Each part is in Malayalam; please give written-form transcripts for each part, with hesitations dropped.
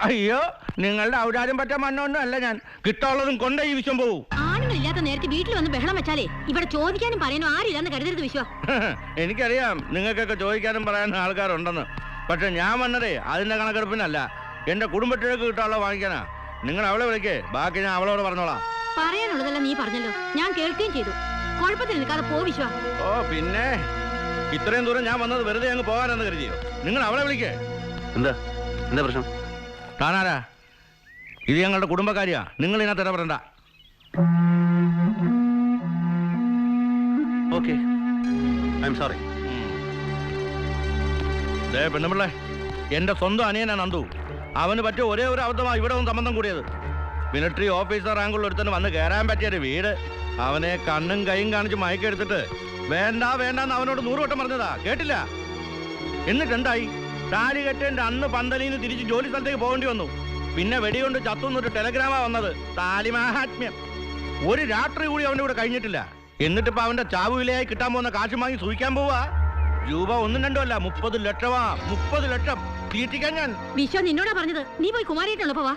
അയ്യോ, നിങ്ങളുടെ ഔദാര്യം പറ്റാൻ മണ്ണൊന്നും അല്ല ഞാൻ. കിട്ടാനുള്ളതും കൊണ്ടേ ഈ വിശ്വം പോവും. ആണുങ്ങളില്ലാത്ത നേരത്തെ വീട്ടിൽ വന്ന് ബഹളം വെച്ചാലേ ഇവിടെ ചോദിക്കാനും പറയാനും ആരില്ലെന്ന് കരുതരുത് വിശ്വ. എനിക്കറിയാം നിങ്ങൾക്കൊക്കെ ചോദിക്കാനും പറയാനും ആൾക്കാരുണ്ടെന്ന്. പക്ഷെ ഞാൻ വന്നതേ അതിന്റെ കണക്കെടുപ്പിനല്ല, എന്റെ കുടുംബത്തിലേക്ക് കിട്ടാനുള്ള വാങ്ങിക്കാനാ. നിങ്ങൾ അവളെ വിളിക്കേ, ബാക്കി ഞാൻ അവളോട് പറഞ്ഞോളാം. പറയാനുള്ളതല്ല നീ പറഞ്ഞല്ലോ, ഞാൻ കേൾക്കുകയും ചെയ്തു. കുഴപ്പത്തിൽ നിൽക്കാതെ പോ വിശ്വ. ഓ പിന്നെ ഇത്രയും ദൂരം ഞാൻ വന്നത് വെറുതെ അങ്ങ് പോകാനെന്ന് കരുതിയോ? നിങ്ങൾ അവളെ വിളിക്കേ. എന്താ എന്താ പ്രശ്നം? താനാരാ? ഇത് ഞങ്ങളുടെ കുടുംബക്കാരിയാ, നിങ്ങൾ ഇതിനകത്ത് ഇടപെടണ്ട. Okay, I am sorry. പെണ്ണുപിള്ളേ, എന്റെ സ്വന്തം അനിയനാ നന്ദു. അവന് പറ്റിയ ഒരേ ഒരു അബദ്ധമാണ് ഇവിടെ ഒന്ന് സംബന്ധം കൂടിയത്. മിലിറ്ററി ഓഫീസർ റാങ്കുള്ള ഒരുത്തന് വന്ന് കയറാൻ പറ്റിയൊരു വീട്. അവനെ കണ്ണും കൈയും കാണിച്ച് മയക്കെടുത്തിട്ട് വേണ്ട വേണ്ടെന്ന് അവനോട് 100 വട്ടം പറഞ്ഞതാ, കേട്ടില്ല. എന്നിട്ട് എന്തായി? താലി കെട്ടേണ്ട അന്ന് പന്തലിന്ന് തിരിച്ച് ജോലി സ്ഥലത്തേക്ക് പോകേണ്ടി വന്നു. പിന്നെ വെടികൊണ്ട് ചത്തുന്നൊരു ടെലഗ്രാമാ വന്നത്. താലിമാഹാത്മ്യം. ഒരു രാത്രി കൂടി അവൻ്റെ കൂടെ കഴിഞ്ഞിട്ടില്ല. എന്നിട്ടിപ്പോ അവന്റെ ചാവുവിലയായി കിട്ടാൻ പോകുന്ന കാശ് വാങ്ങി സൂഹിക്കാൻ പോവാ. രൂപ 1 2 അല്ല, 30 ലക്ഷമാ. 30 ലക്ഷം തീറ്റിക്കാൻ ഞാൻ. വിശ്വ നിന്നോടാ പറഞ്ഞത്, നീ പോയി കുമാരേട്ടനുള്ള പോവാ.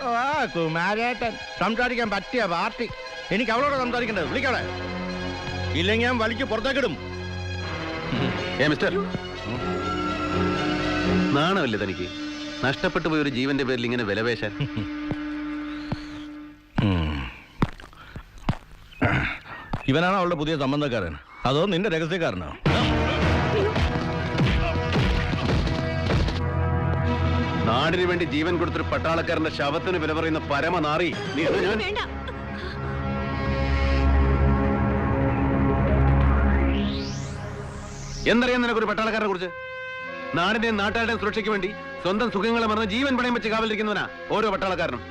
കുമാരേട്ടൻ സംസാരിക്കാൻ പറ്റിയ പാർട്ടി. എനിക്ക് അവളോട് സംസാരിക്കേണ്ടത്. വിളിക്കവളെ, ഇല്ലെങ്കിൽ ഞാൻ വലിക്ക് പുറത്തേക്കിടും. മിസ്റ്റർ, നാണമല്ലേ തനിക്ക്? നഷ്ടപ്പെട്ടു പോയ ഒരു ജീവന്റെ പേരിൽ ഇങ്ങനെ വിലപേശാൻ? ഇവനാണോ അവളുടെ പുതിയ സംബന്ധക്കാരൻ, അതോ നിന്റെ രഹസ്യക്കാരനോ? നാടിന് വേണ്ടി ജീവൻ കൊടുത്തൊരു പട്ടാളക്കാരന്റെ ശവത്തിന് വില പറയുന്ന പരമനാറി നീ. എന്തറിയാം നിനക്കൊരു പട്ടാളക്കാരനെ കുറിച്ച്? നാടിന്റെയും നാട്ടുകാരുടെയും സുരക്ഷയ്ക്ക് വേണ്ടി സ്വന്തം സുഖങ്ങളെ മറന്ന് ജീവൻ പണയം വെച്ച് കാവലിരിക്കുന്നവനാ ഓരോ പട്ടാളക്കാരനും.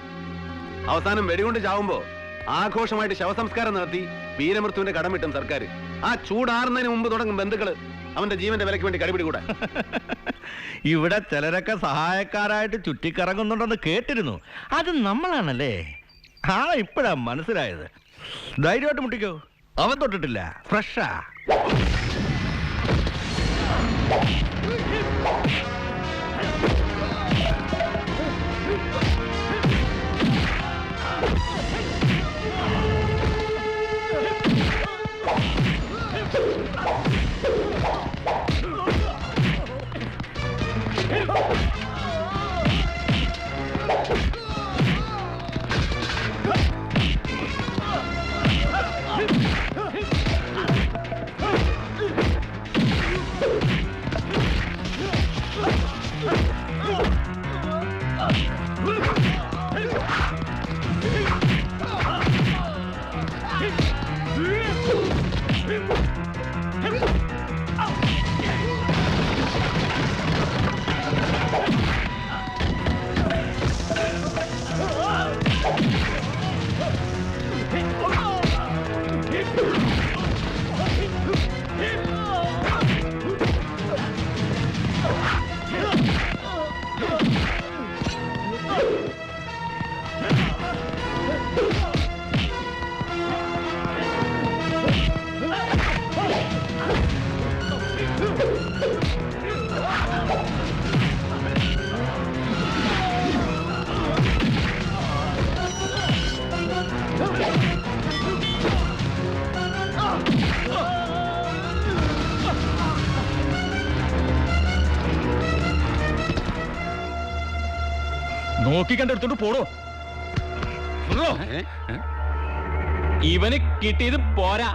അവസാനം വെടികൊണ്ട് ചാവുമ്പോ ആഘോഷമായിട്ട് ശവസംസ്കാരം നടത്തി വീരമൃത്യുവിന്റെ കടം വിട്ടും സർക്കാർ. ആ ചൂടാറുന്നതിന് മുമ്പ് തുടങ്ങും ബന്ധുക്കള് അവന്റെ ജീവന്റെ വിലയ്ക്ക് വേണ്ടി കടിപിടി കൂടാ. ഇവിടെ ചിലരൊക്കെ സഹായക്കാരായിട്ട് ചുറ്റിക്കറങ്ങുന്നുണ്ടെന്ന് കേട്ടിരുന്നു. അത് നമ്മളാണല്ലേ. ഇപ്പഴാ മനസ്സിലായത്. ധൈര്യമായിട്ട് മുട്ടിക്കോ, അവൻ തൊട്ടിട്ടില്ല, ഫ്രഷാ. നോക്കിക്കണ്ടെടുത്തോണ്ട് പോടോ. ഇവന് കിട്ടിയത് പോരാ.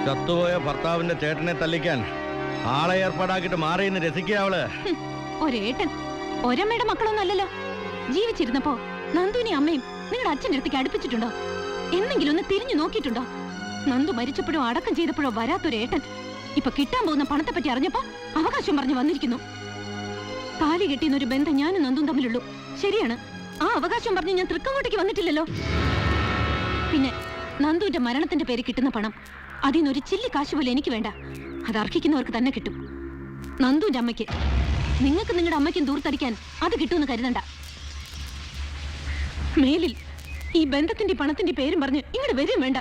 ചത്തുപോയ ഭർത്താവിന്റെ ചേട്ടനെ തല്ലിക്കാൻ ആളെ ഏർപ്പാടാക്കിട്ട് മാറിയെന്ന് രസിക്കുക അവള്. ഒരേട്ടൻ ഒരമ്മയുടെ മക്കളൊന്നും അല്ലല്ലോ. ജീവിച്ചിരുന്നപ്പോ നന്ദുവിനെ അമ്മയും നിങ്ങളുടെ അച്ഛൻ്റെ അടുത്തേക്ക് അടുപ്പിച്ചിട്ടുണ്ടോ? എന്തെങ്കിലും ഒന്ന് തിരിഞ്ഞു നോക്കിയിട്ടുണ്ടോ? നന്ദു മരിച്ചപ്പോഴോ അടക്കം ചെയ്തപ്പോഴോ വരാത്തൊരേട്ടൻ ഇപ്പൊ കിട്ടാൻ പോകുന്ന പണത്തെ പറ്റി അറിഞ്ഞപ്പോ അവകാശം പറഞ്ഞു വന്നിരിക്കുന്നു. താലി കെട്ടിയെന്നൊരു ബന്ധം ഞാനും നന്ദും തമ്മിലുള്ളൂ. ശരിയാണ്, ആ അവകാശം പറഞ്ഞ് ഞാൻ തൃക്കങ്ങോട്ടേക്ക് വന്നിട്ടില്ലല്ലോ. പിന്നെ നന്ദുവിന്റെ മരണത്തിന്റെ പേര് കിട്ടുന്ന പണം, അതിനൊരു ചില്ലി കാശ് പോലും എനിക്ക് വേണ്ട. അത് അർഹിക്കുന്നവർക്ക് തന്നെ കിട്ടും. നന്ദുവിന്റെ അമ്മയ്ക്ക്, നിങ്ങൾക്ക് നിങ്ങളുടെ അമ്മയ്ക്കും ദൂർത്തടിക്കാൻ അത് കിട്ടുമെന്ന് കരുതണ്ട. മേലിൽ ഈ ബന്ധത്തിന്റെ പണത്തിന്റെ പേരും പറഞ്ഞ് ഇങ്ങോട്ട് വരും വേണ്ട.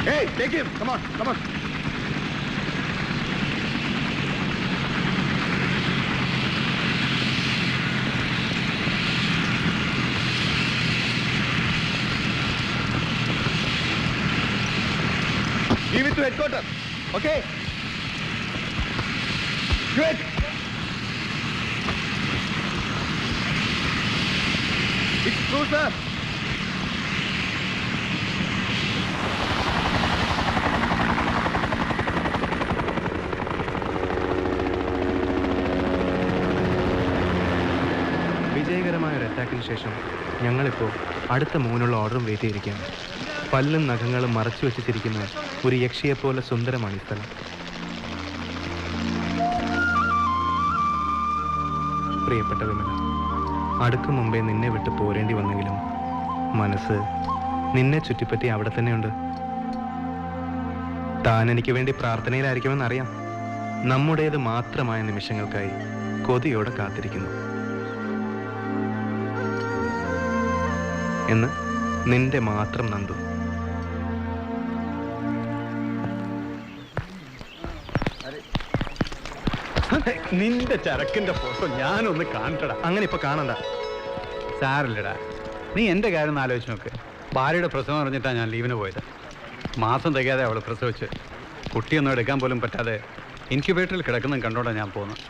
Hey, take him. Come on, come on. Give it to headquarters. Okay? Good. It's true, sir. വിജയകരമായ ഒരു അറ്റാക്കിന് ശേഷം ഞങ്ങളിപ്പോൾ അടുത്ത മൂന്നുള്ള ഓർഡറും വെയിറ്റ് ചെയ്തിരിക്കുകയാണ്. പല്ലും നഖങ്ങളും മറച്ചു വെച്ചിരിക്കുന്ന ഒരു യക്ഷിയെപ്പോലെ സുന്ദരമാണ് ഈ സ്ഥലം. പ്രിയപ്പെട്ട വിമല, അടുക്കും മുമ്പേ നിന്നെ വിട്ട് പോരേണ്ടി വന്നെങ്കിലും മനസ്സ് നിന്നെ ചുറ്റിപ്പറ്റി അവിടെ തന്നെയുണ്ട്. താൻ എനിക്ക് വേണ്ടി പ്രാർത്ഥനയിലായിരിക്കുമെന്നറിയാം. നമ്മുടേത് മാത്രമായ നിമിഷങ്ങൾക്കായി കൊതിയോടെ കാത്തിരിക്കുന്നു എന്ന് നിന്റെ മാത്രം നന്ദു. നിന്റെ ചരക്കിന്റെ ഫോട്ടോ ഞാനൊന്ന് കാണട്ടടാ. അങ്ങനെ ഇപ്പൊ കാണണ്ട. സാറില്ലടാ, നീ എൻ്റെ കാര്യം ഒന്ന് ആലോചിച്ച് നോക്ക്. ഭാര്യയുടെ പ്രസവം അറിഞ്ഞിട്ടാണ് ഞാൻ ലീവിന് പോയത്. മാസം തികയാതെ അവൾ പ്രസവിച്ച് കുട്ടിയൊന്നും എടുക്കാൻ പോലും പറ്റാതെ ഇൻക്യുബേറ്ററിൽ കിടക്കുന്നതും കണ്ടോണ്ടാണ് ഞാൻ പോകുന്നത്.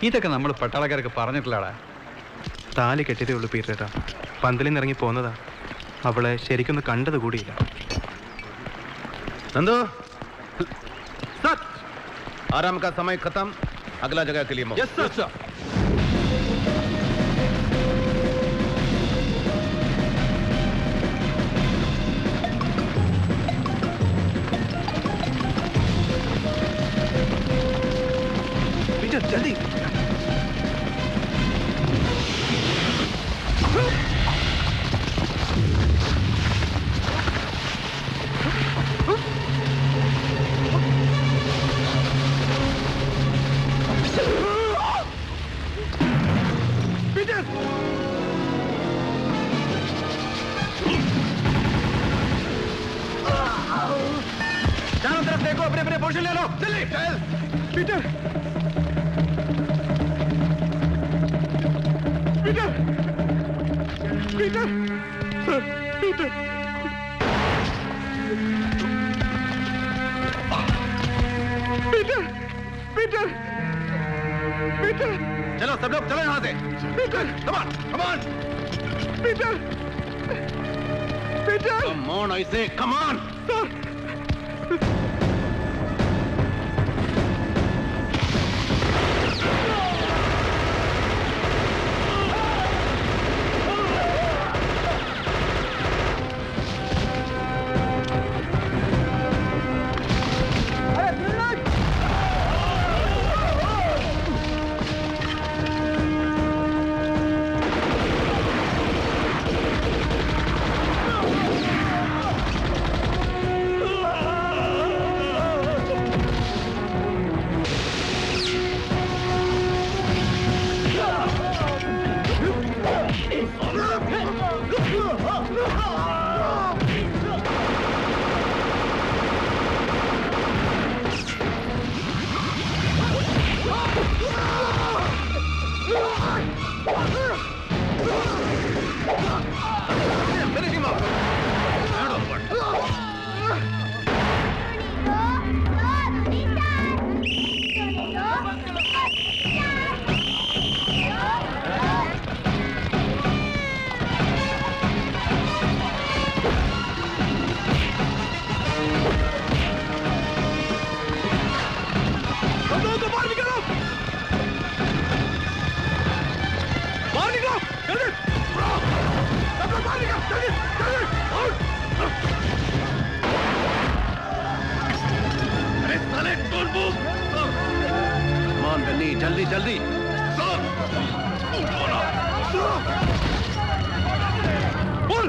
ഇതൊക്കെ നമ്മൾ പട്ടാളക്കാർക്ക് പറഞ്ഞിട്ടില്ലാടാ. താലി കെട്ടിയതേ ഉള്ളൂ പീറ്റേട്ടാ. പന്തലിൽ നിന്ന് ഇറങ്ങി പോന്നതാ. അവളെ ശരിക്കൊന്ന് കണ്ടത് കൂടിയില്ല. नंदू, सच आराम का समय खत्म, अगला जगह के लिए मूव. Yes, sir. पीटर जल्दी. चारों तरफ देखो, अपने अपने पोर्शन ले लो. जल्दी चल. Peter, Peter, Peter, sir, Peter. Peter, Peter, Peter. चलो सब लोग चलो यहाँ से. Peter, Come on, come on. Peter, Peter. Come on, I say, come on. Sir. Come on, Benny, जल्दी जल्दी बोल,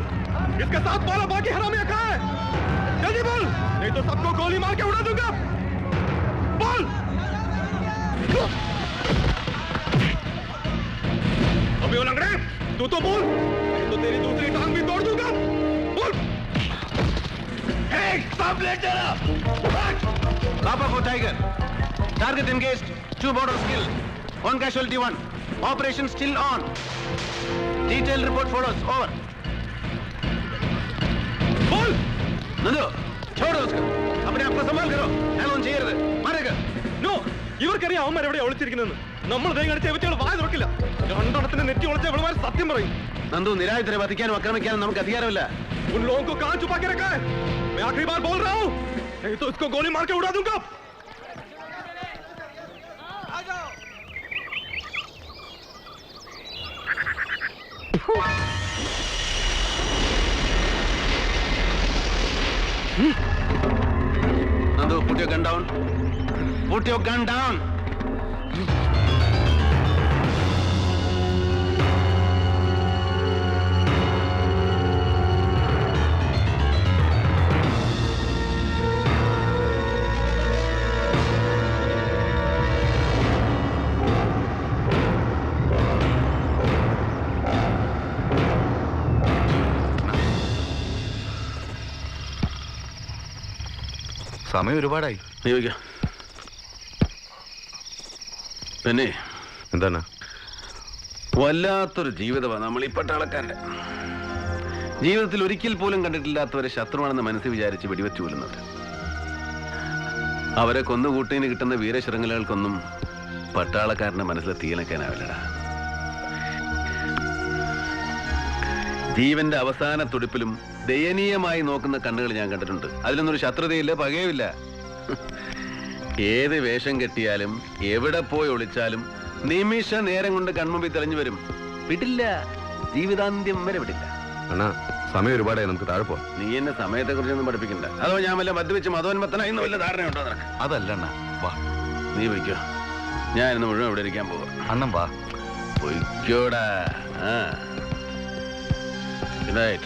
इसके साथ वाला बाकी हरामिया कहाँ है? जल्दी बोल, नहीं तो सबको गोली मार के उड़ा दूंगा। बोल। अबे वो लंगड़े, तू तो बोल, नहीं तो तेरी दूसरी टांग भी तोड़ दूंगा। बोल। Hey, stop later. Papa for Tiger. Target engaged. 2 borders killed. 1 casualty 1. Operation still on. Detailed report follows. Over. बोल। नंदू, छोड़ो उसको. अपने आप को संभाल करो. ऐलोन ചെയ്യരുത്. मारेगा. No, ഇവർക്കറിയാം അവന്മാർ എവിടെ ഒളിച്ചിരിക്കുന്നെന്ന്. നമ്മൾ ദേ കടിച്ച ഇവറ്റകൾ വായ തുറക്കില്ല. രണ്ടെണ്ണത്തിന് നെറ്റി ഒളിച്ച ഇവളുമാർ സത്യം പറയും. നന്ദു, നിരായുധരെ വധിക്കാനും ആക്രമിക്കാനും നമുക്ക് അധികാരമില്ല. उन लोगों को कहां छुपा के रखा है? मैं आखिरी बार बोल रहा हूं, नहीं तो इसको गोली मार के उड़ा दूंगा। Nandu, put your gun down. Put your gun down. സമയം ഒരുപാടായി. നീ വയ്ക്ക. പിന്നെ എന്താണ്? വല്ലാത്തൊരു ജീവിതമാണ് നമ്മൾ ഈ പട്ടാളക്കാരുടെ. ജീവിതത്തിൽ ഒരിക്കൽ പോലും കണ്ടിട്ടില്ലാത്തവരെ ശത്രുവാണെന്ന് മനസ്സിൽ വിചാരിച്ച് വെടിവെച്ചു കൊല്ലുന്നവർ. അവരെ കൊന്നുകൂട്ടിന് കിട്ടുന്ന വീരശൃംഖലകൾക്കൊന്നും പട്ടാളക്കാരന്റെ മനസ്സിൽ തീയണക്കാനാവില്ലടാ. ജീവന്റെ അവസാന തുടിപ്പിലും ദയനീയമായി നോക്കുന്ന കണ്ണുകൾ ഞാൻ കണ്ടിട്ടുണ്ട്. അതിലൊന്നും ഒരു ശത്രുതയില്ല, പകയുമില്ല. ഏത് വേഷം കെട്ടിയാലും എവിടെ പോയി ഒളിച്ചാലും നിമിഷ നേരം കൊണ്ട് കൺമുമ്പിൽ തെളിഞ്ഞു വരും. വിടില്ല, ജീവിതാന്ത്യം വരെ വിടില്ല. അണ്ണാ, സമയം ഒരുപാടായി, നമുക്ക് താഴെ പോവാം. നീ എന്നെ സമയത്തെ കുറിച്ചൊന്നും പഠിപ്പിക്കണ്ട. അതോ ഞാൻ വല്ല മദ്യവെച്ച് മതോന്മത്തനായി വല്ല ധാരണയുണ്ടോ നിനക്ക്? അതല്ല അണ്ണാ, വാ. നീ വയ്ക്കോ, ഞാൻ ഇന്ന് മുഴുവൻ ഇവിടെ ഇരിക്കാൻ പോവാ. അണ്ണൻ വാ. വയ്ക്കോടാ. Good night.